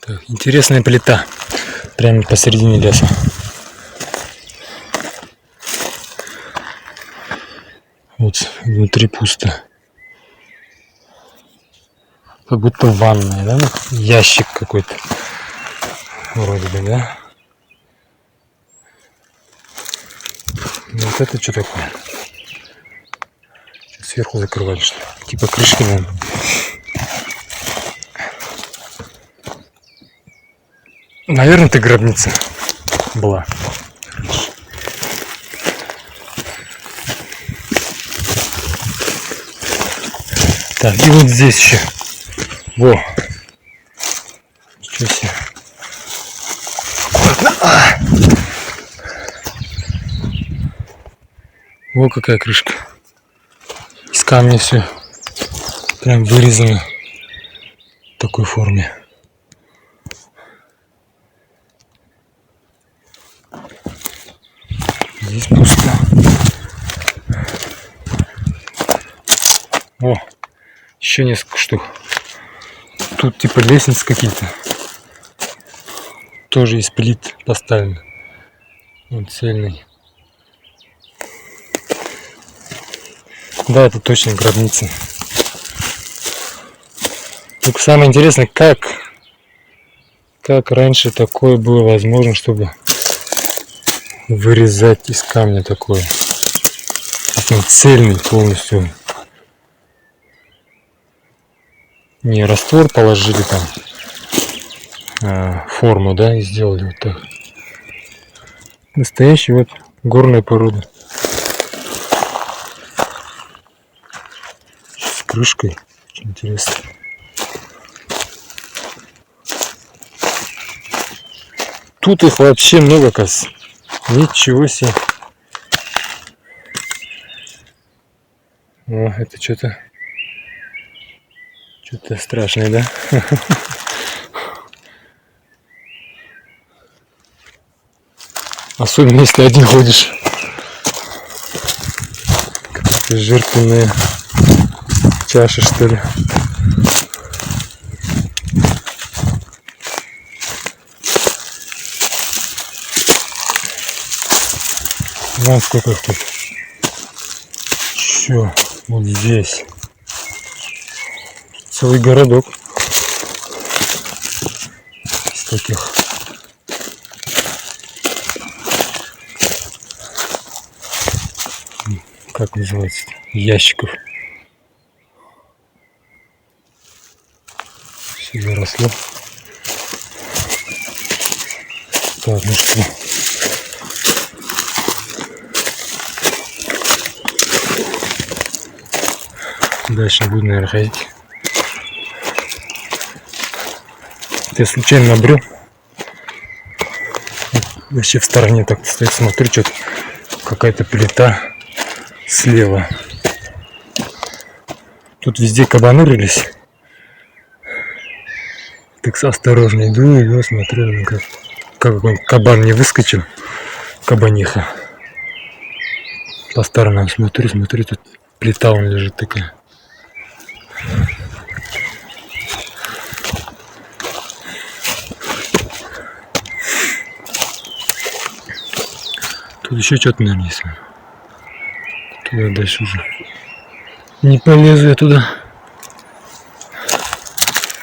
Так, интересная плита. Прямо посередине леса. Вот внутри пусто. Как будто ванная, да? Ящик какой-то. Вроде бы, да? Вот это что такое? Сверху закрывали, что ли? Типа крышки, наверное. Наверное, это гробница была. Так, и вот здесь еще. Во. Ничего себе. Во какая крышка. Из камня все. Прям вырезано в такой форме. Здесь пусто. О, еще несколько штук. Тут типа лестницы какие-то. Тоже из плит поставлены. Он цельный. Да, это точно гробница. Только самое интересное, как раньше такое было возможно, чтобы вырезать из камня такое. Он цельный полностью. Не раствор положили там, форму, да, и сделали вот так. Настоящая вот горная порода. С крышкой. Очень интересно. Тут их вообще много, кажется. Ничего себе. О, это что-то страшное, да? Особенно если один ходишь. Какие-то жертвенные чаши, что ли. Вон сколько их тут. Еще вот здесь. Целый городок. Из таких. Как называется? Ящиков. Все заросло. Так, ну что? Дальше не буду, наверное, ходить. Я случайно набрел. Вообще в стороне так стоит, смотрю, что-то какая-то плита слева. Тут везде кабаны рылись. Так осторожно иду, смотрю, как какой-нибудь кабан не выскочил. Кабаниха. По сторонам смотрю, тут плита вон лежит такая. Тут еще что-то, наверное, есть. Туда дальше уже не полезу я туда.